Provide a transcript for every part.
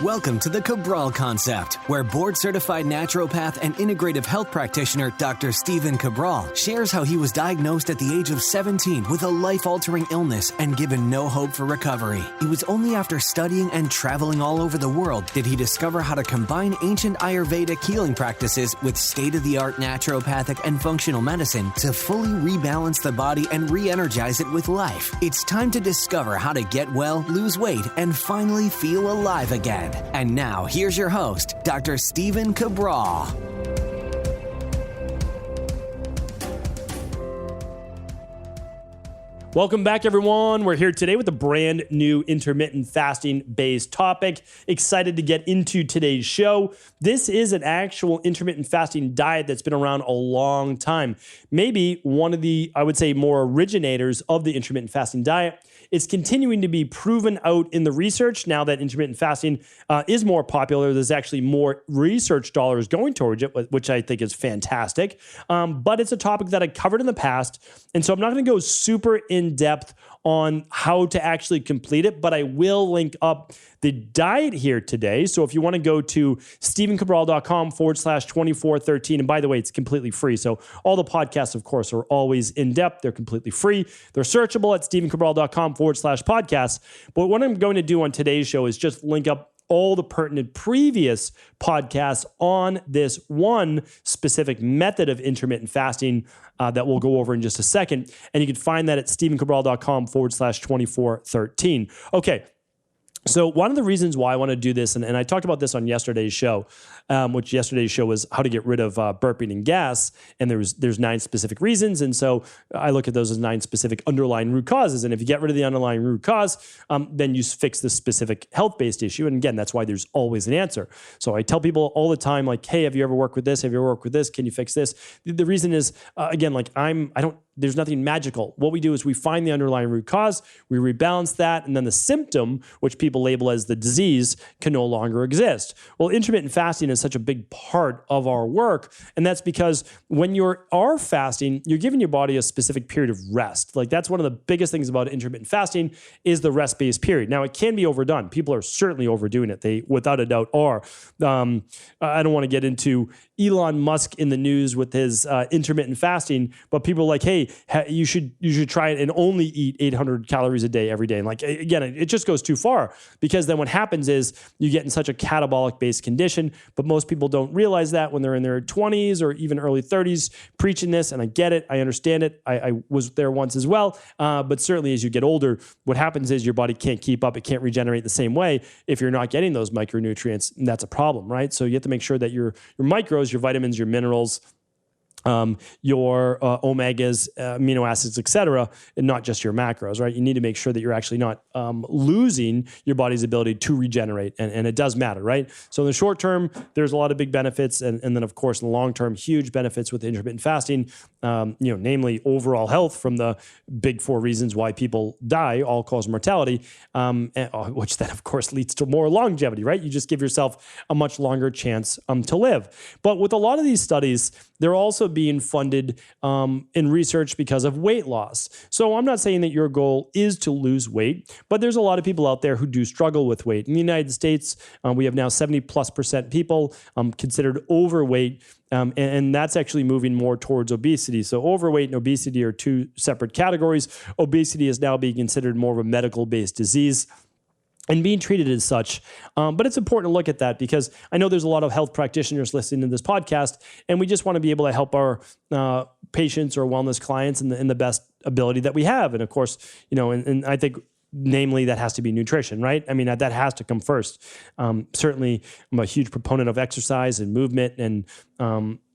Welcome to the Cabral Concept, where board-certified naturopath and integrative health practitioner Dr. Stephen Cabral shares how he was diagnosed at the age of 17 with a life-altering illness and given no hope for recovery. It was only after studying and traveling all over the world did he discover how to combine ancient Ayurvedic healing practices with state-of-the-art naturopathic and functional medicine to fully rebalance the body and re-energize it with life. It's time to discover how to get well, lose weight, and finally feel alive again. And now, here's your host, Dr. Stephen Cabral. Welcome back, everyone. We're here today with a brand new intermittent fasting-based topic. Excited to get into today's show. This is an actual intermittent fasting diet that's been around a long time. Maybe one of the, I would say, more originators of the intermittent fasting diet. It's continuing to be proven out in the research now that intermittent fasting is more popular. There's actually more research dollars going towards it, which I think is fantastic. But it's a topic that I covered in the past. And so I'm not going to go super in depth on how to actually complete it, but I will link up the diet here today. So if you want to go to stephencabral.com/2413, and by the way, it's completely free. So all the podcasts, of course, are always in depth. They're completely free. They're searchable at stephencabral.com/podcasts. But what I'm going to do on today's show is just link up all the pertinent previous podcasts on this one specific method of intermittent fasting that we'll go over in just a second. And you can find that at stephencabral.com/2413. Okay. So one of the reasons why I want to do this, and I talked about this on yesterday's show, which yesterday's show was how to get rid of burping and gas, and there's 9 specific reasons, and so I look at those as 9 specific underlying root causes, and if you get rid of the underlying root cause, then you fix the specific health-based issue, and again, that's why there's always an answer. So I tell people all the time, like, hey, have you ever worked with this? Have you ever worked with this? Can you fix this? The reason is, again, like there's nothing magical. What we do is we find the underlying root cause, we rebalance that, and then the symptom, which people label as the disease, can no longer exist. Well, intermittent fasting is such a big part of our work, and that's because when you are fasting, you're giving your body a specific period of rest. Like, that's one of the biggest things about intermittent fasting is the rest-based period. Now, it can be overdone. People are certainly overdoing it. They, without a doubt, are. I don't want to get into Elon Musk in the news with his intermittent fasting, but people are like, hey, you should try it and only eat 800 calories a day every day. And like, again, it just goes too far, because then what happens is you get in such a catabolic based condition, but most people don't realize that when they're in their 20s or even early 30s preaching this. And I get it. I understand it. I was there once as well. But certainly as you get older, what happens is your body can't keep up. It can't regenerate the same way if you're not getting those micronutrients. And that's a problem, right? So you have to make sure that your micros, your vitamins, your minerals, your omegas, amino acids, etc., and not just your macros, right? You need to make sure that you're actually not losing your body's ability to regenerate, and it does matter, right? So in the short term, there's a lot of big benefits, and then of course in the long term, huge benefits with intermittent fasting. Namely overall health from the big 4 reasons why people die, all-cause mortality, which then of course leads to more longevity, right? You just give yourself a much longer chance to live. But with a lot of these studies, they're also being funded in research because of weight loss. So I'm not saying that your goal is to lose weight, but there's a lot of people out there who do struggle with weight. In the United States, we have now 70+% people considered overweight, and that's actually moving more towards obesity. So overweight and obesity are 2 separate categories. Obesity is now being considered more of a medical-based disease and being treated as such. But it's important to look at that, because I know there's a lot of health practitioners listening to this podcast, and we just want to be able to help our patients or wellness clients in the best ability that we have. And of course, and I think namely that has to be nutrition, right? I mean, that has to come first. Certainly, I'm a huge proponent of exercise and movement and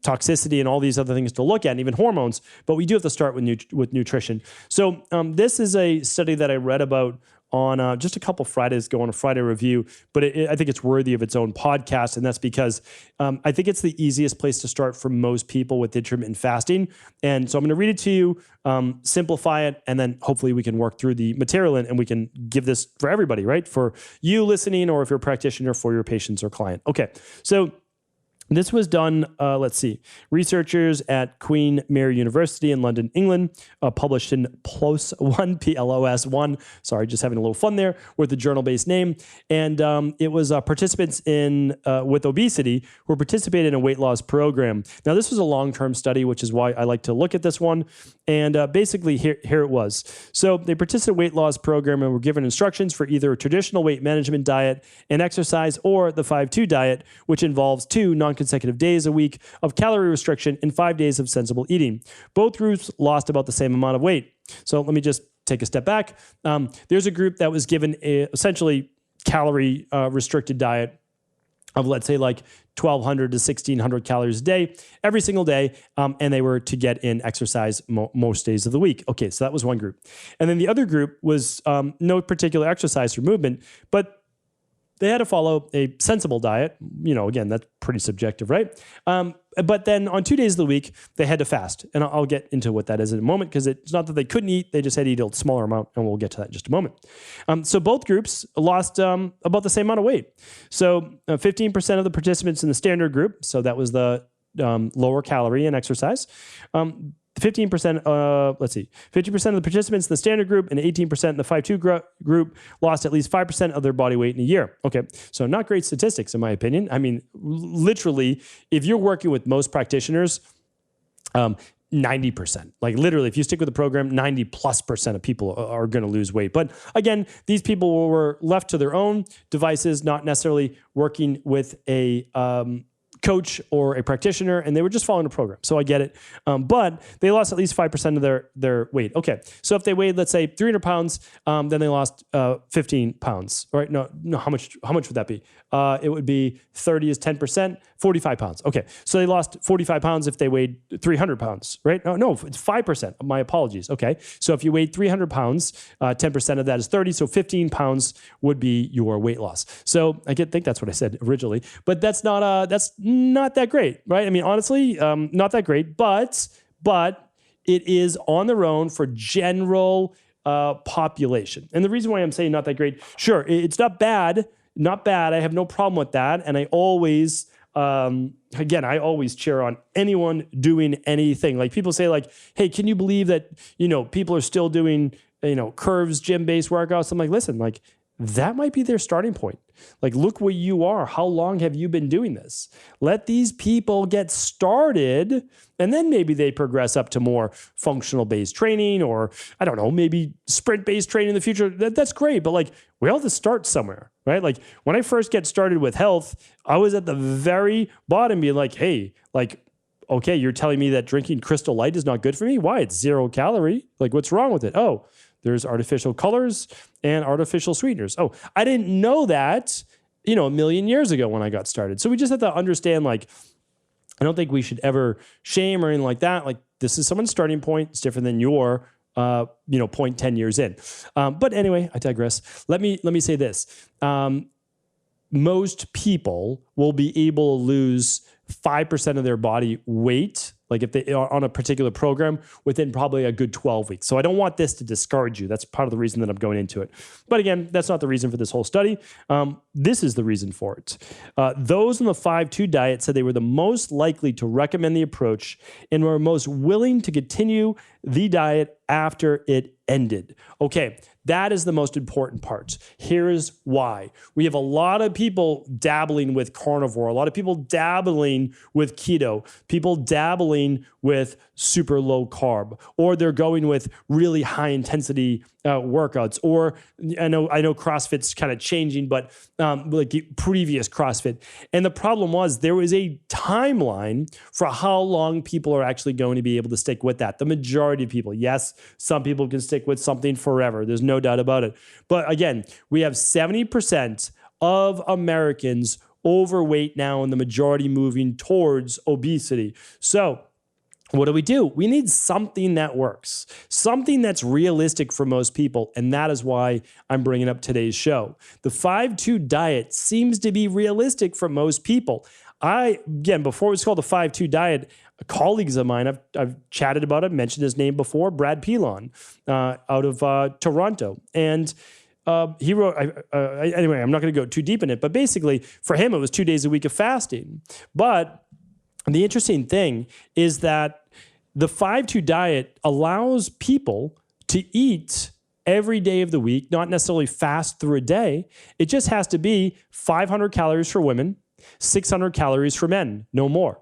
toxicity and all these other things to look at, and even hormones, but we do have to start with nutrition. So this is a study that I read about on just a couple Fridays ago on a Friday review, but I think it's worthy of its own podcast, and that's because I think it's the easiest place to start for most people with intermittent fasting. And so I'm going to read it to you, simplify it, and then hopefully we can work through the material and we can give this for everybody, right? For you listening, or if you're a practitioner, for your patients or client. Okay, so This was done, researchers at Queen Mary University in London, England, published in PLOS 1, PLOS 1, sorry, just having a little fun there with the journal-based name. And it was participants with obesity who participated in a weight loss program. Now, this was a long-term study, which is why I like to look at this one. And basically, here it was. So they participated in a weight loss program and were given instructions for either a traditional weight management diet and exercise or the 5-2 diet, which involves 2 non-consecutive days a week of calorie restriction and 5 days of sensible eating. Both groups lost about the same amount of weight. So let me just take a step back. There's a group that was given a essentially calorie restricted diet of, let's say, like 1,200 to 1,600 calories a day every single day, and they were to get in exercise most days of the week. Okay, so that was one group. And then the other group was no particular exercise or movement, but they had to follow a sensible diet. Again, that's pretty subjective, right? But then on 2 days of the week, they had to fast. And I'll get into what that is in a moment, because it's not that they couldn't eat, they just had to eat a smaller amount, and we'll get to that in just a moment. So both groups lost about the same amount of weight. So 15% of the participants in the standard group, so that was the lower calorie and exercise, 50% of the participants in the standard group and 18% in the 5-2 group lost at least 5% of their body weight in a year. Okay, so not great statistics in my opinion. I mean, literally, if you're working with most practitioners, 90%. Like literally, if you stick with the program, 90+% of people are going to lose weight. But again, these people were left to their own devices, not necessarily working with a coach or a practitioner, and they were just following a program. So I get it. But they lost at least 5% of their weight. Okay. So if they weighed, let's say 300 pounds, then they lost 15 pounds, right? No, how much would that be? It would be 30 is 10%, 45 pounds. Okay. So they lost 45 pounds if they weighed 300 pounds, right? No, it's 5%. My apologies. Okay. So if you weighed 300 pounds, 10% of that is 30. So 15 pounds would be your weight loss. So I think that's what I said originally, but that's not that great, right? I mean, honestly, not that great, but it is on their own for general population. And the reason why I'm saying not that great, sure, it's not bad. I have no problem with that. And I always, I always cheer on anyone doing anything. Like people say like, hey, can you believe that, people are still doing, curves, gym-based workouts? I'm like, listen, like that might be their starting point. Like, look where you are. How long have you been doing this? Let these people get started, and then maybe they progress up to more functional-based training, or I don't know, maybe sprint-based training in the future. That's great, but like we all have to start somewhere, right? Like when I first get started with health, I was at the very bottom being like, hey, like, okay, you're telling me that drinking Crystal Light is not good for me? Why? It's 0 calorie. Like, what's wrong with it? Oh, there's artificial colors and artificial sweeteners. Oh, I didn't know that, a million years ago when I got started. So we just have to understand, like, I don't think we should ever shame or anything like that. Like, this is someone's starting point. It's different than your, point 10 years in. But anyway, I digress. Let me say this. Most people will be able to lose 5% of their body weight, like if they are on a particular program, within probably a good 12 weeks. So I don't want this to discourage you. That's part of the reason that I'm going into it. But again, that's not the reason for this whole study. This is the reason for it. Those on the 5-2 diet said they were the most likely to recommend the approach and were most willing to continue the diet after it ended. Okay, that is the most important part. Here's why. We have a lot of people dabbling with carnivore, a lot of people dabbling with keto, people dabbling with super low carb, or they're going with really high intensity workouts, or I know CrossFit's kind of changing, but like the previous CrossFit. And the problem was there was a timeline for how long people are actually going to be able to stick with that. The majority of people, yes, some people can stick with something forever. There's no doubt about it. But again, we have 70% of Americans overweight now, and the majority moving towards obesity. So what do? We need something that works, something that's realistic for most people, and that is why I'm bringing up today's show. The 5-2 diet seems to be realistic for most people. Before it was called the 5-2 diet, colleagues of mine, I've chatted about it, mentioned his name before, Brad Pilon, out of Toronto. And he wrote, anyway, I'm not going to go too deep in it, but basically for him, it was 2 days a week of fasting. But the interesting thing is that the 5-2 diet allows people to eat every day of the week, not necessarily fast through a day. It just has to be 500 calories for women, 600 calories for men, no more.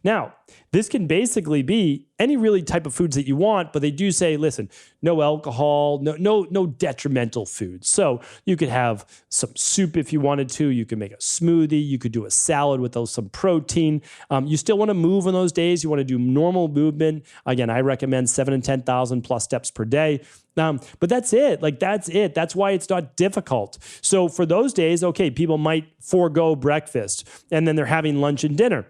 Now, this can basically be any really type of foods that you want, but they do say, listen, no alcohol, no detrimental foods. So you could have some soup if you wanted to. You could make a smoothie. You could do a salad with some protein. You still want to move on those days. You want to do normal movement. Again, I recommend 7,000 and 10,000 plus steps per day. But that's it. That's it. That's why it's not difficult. So for those days, okay, people might forego breakfast and then they're having lunch and dinner.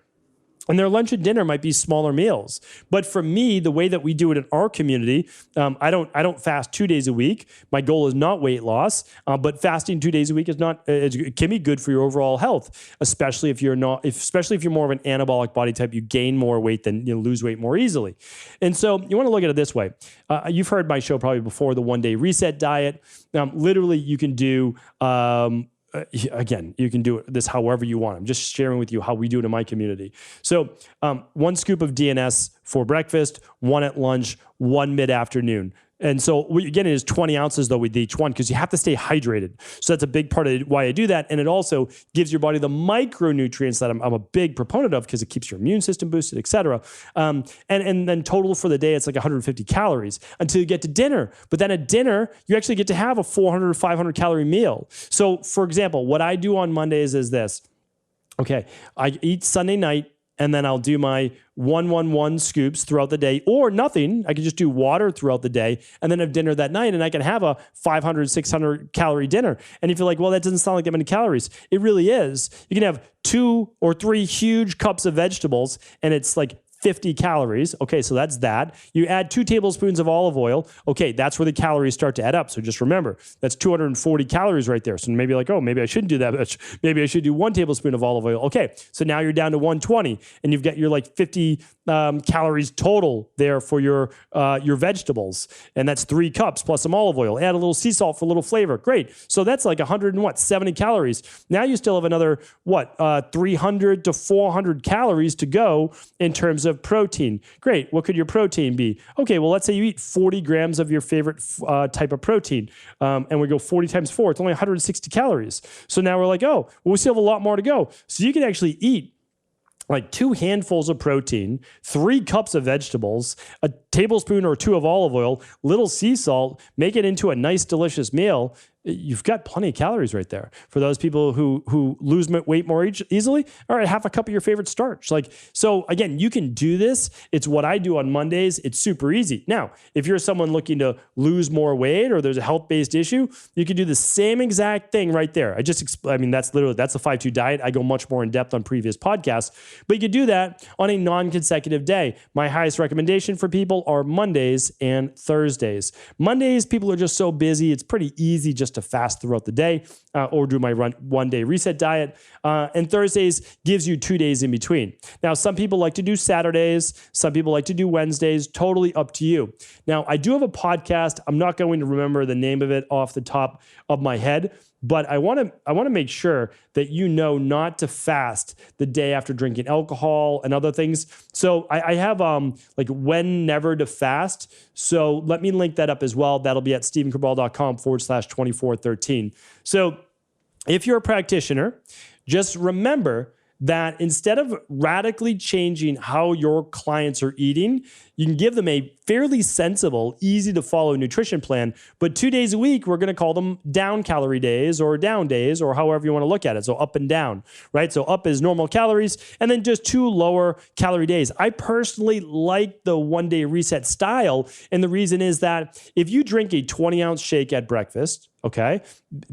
And their lunch and dinner might be smaller meals. But for me, the way that we do it in our community, I don't fast 2 days a week. My goal is not weight loss, but fasting 2 days a week it can be good for your overall health, especially if you're more of an anabolic body type. You gain more weight than you lose weight more easily. And so you want to look at it this way. You've heard my show probably before, the 1-day reset diet. Literally, you can do. Again, you can do this however you want. I'm just sharing with you how we do it in my community. So 1 scoop of DNS for breakfast, 1 at lunch, 1 mid-afternoon. And so what you're getting is 20 ounces, though, with each one, because you have to stay hydrated. So that's a big part of why I do that. And it also gives your body the micronutrients that I'm a big proponent of, because it keeps your immune system boosted, et cetera. And then total for the day, it's like 150 calories until you get to dinner. But then at dinner, you actually get to have a 400 or 500 calorie meal. So for example, what I do on Mondays is this. Okay, I eat Sunday night, and then I'll do my 1 scoops throughout the day, or nothing. I can just do water throughout the day and then have dinner that night, and I can have a 500, 600 calorie dinner. And if you're like, well, that doesn't sound like that many calories, it really is. You can have 2 or 3 huge cups of vegetables, and it's like 50 calories. Okay, so that's that. You add 2 tablespoons of olive oil. Okay, that's where the calories start to add up. So just remember, that's 240 calories right there. So maybe like, oh, maybe I shouldn't do that. Maybe I should do 1 tablespoon of olive oil. Okay, so now you're down to 120, and you've got your like 50 calories total there for your vegetables. And that's 3 cups plus some olive oil. Add a little sea salt for a little flavor. Great. So that's like 170 calories. Now you still have another, 300 to 400 calories to go in terms of protein. Great. What could your protein be? Okay, well, let's say you eat 40 grams of your favorite type of protein, and we go 40 times 4. It's only 160 calories. So now we're like, oh, well, we still have a lot more to go. So you can actually eat like 2 handfuls of protein, 3 cups of vegetables, a tablespoon or 2 of olive oil, little sea salt, make it into a nice, delicious meal. You've got plenty of calories right there. For those people who lose weight more easily, all right, half a cup of your favorite starch. So again, you can do this. It's what I do on Mondays. It's super easy. Now, if you're someone looking to lose more weight, or there's a health-based issue, you can do the same exact thing right there. That's the 5-2 diet. I go much more in depth on previous podcasts, but you can do that on a non-consecutive day. My highest recommendation for people are Mondays and Thursdays. Mondays, people are just so busy. It's pretty easy just to fast throughout the day, or do my 1-day reset diet. And Thursdays gives you 2 days in between. Now, some people like to do Saturdays. Some people like to do Wednesdays. Totally up to you. Now, I do have a podcast. I'm not going to remember the name of it off the top of my head, but I want to make sure that you know not to fast the day after drinking alcohol and other things. So I have like when never to fast. So let me link that up as well. That'll be at stephencabral.com/2413. So if you're a practitioner, just remember that instead of radically changing how your clients are eating, you can give them a fairly sensible, easy to follow nutrition plan. But 2 days a week, we're going to call them down calorie days or down days, or however you want to look at it. So up and down, right? So up is normal calories, and then just 2 lower calorie days. I personally like the 1-day reset style. And the reason is that if you drink a 20-ounce shake at breakfast, okay,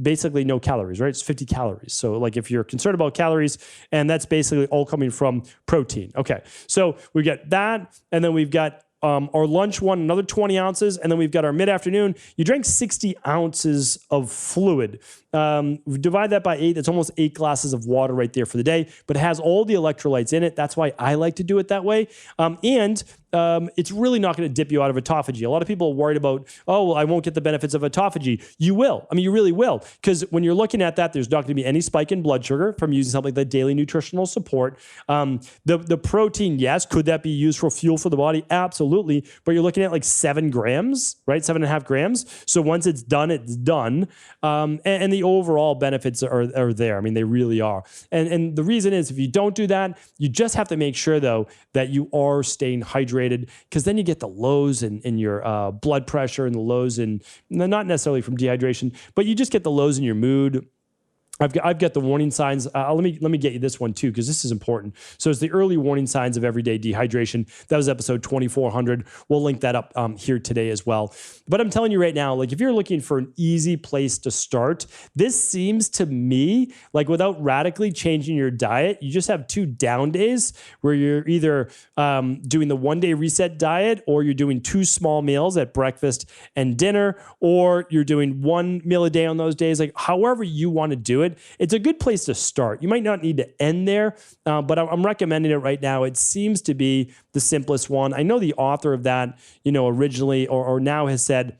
basically no calories, right? It's 50 calories. So like if you're concerned about calories, and that's basically all coming from protein. Okay, so we got that, and then we've got our lunch one, another 20 ounces, and then we've got our mid-afternoon. You drank 60 ounces of fluid. We divide that by 8. That's almost 8 glasses of water right there for the day, but it has all the electrolytes in it. That's why I like to do it that way. And it's really not going to dip you out of autophagy. A lot of people are worried about, oh, well, I won't get the benefits of autophagy. You will. I mean, you really will. Because when you're looking at that, there's not going to be any spike in blood sugar from using something like daily nutritional support. The protein, yes. Could that be used for fuel for the body? Absolutely. But you're looking at like 7 grams, right? 7.5 grams. So once it's done, it's done. And the overall benefits are there. I mean, they really are. And the reason is if you don't do that, you just have to make sure, though, that you are staying hydrated, because then you get the lows in your blood pressure and the lows in, not necessarily from dehydration, but you just get the lows in your mood. I've got the warning signs. Let me get you this one too, because this is important. So it's the early warning signs of everyday dehydration. That was episode 2400. We'll link that up here today as well. But I'm telling you right now, like if you're looking for an easy place to start, this seems to me like without radically changing your diet, you just have 2 down days where you're either doing the 1-day reset diet, or you're doing 2 small meals at breakfast and dinner, or you're doing 1 meal a day on those days. Like however you want to do it, it's a good place to start. You might not need to end there, but I'm recommending it right now. It seems to be the simplest one. I know the author of that, originally or now has said,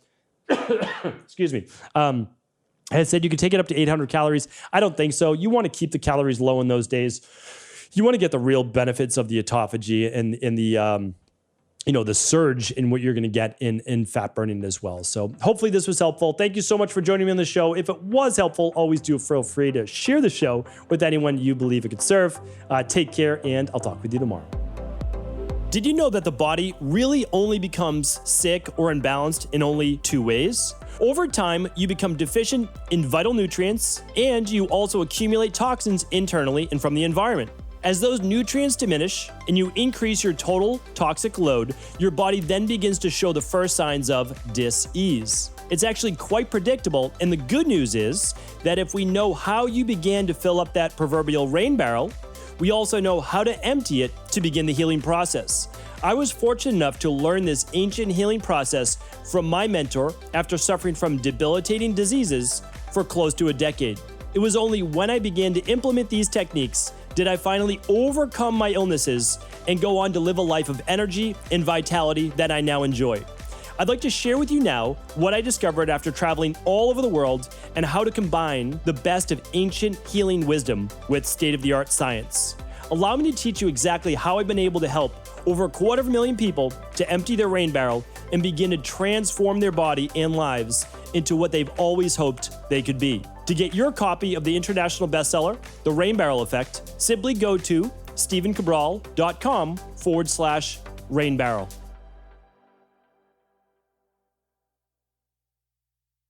excuse me, has said you could take it up to 800 calories. I don't think so. You want to keep the calories low in those days. You want to get the real benefits of the autophagy and the surge in what you're going to get in fat burning as well. So hopefully this was helpful. Thank you so much for joining me on the show. If it was helpful, always do feel free to share the show with anyone you believe it could serve. Take care, and I'll talk with you tomorrow. Did you know that the body really only becomes sick or imbalanced in only 2 ways? Over time, you become deficient in vital nutrients, and you also accumulate toxins internally and from the environment. As those nutrients diminish and you increase your total toxic load, your body then begins to show the first signs of dis-ease. It's actually quite predictable, and the good news is that if we know how you began to fill up that proverbial rain barrel, we also know how to empty it to begin the healing process. I was fortunate enough to learn this ancient healing process from my mentor after suffering from debilitating diseases for close to a decade. It was only when I began to implement these techniques did I finally overcome my illnesses and go on to live a life of energy and vitality that I now enjoy. I'd like to share with you now what I discovered after traveling all over the world and how to combine the best of ancient healing wisdom with state-of-the-art science. Allow me to teach you exactly how I've been able to help over 250,000 people to empty their rain barrel and begin to transform their body and lives into what they've always hoped they could be. To get your copy of the international bestseller, The Rain Barrel Effect, simply go to stephencabral.com/rainbarrel.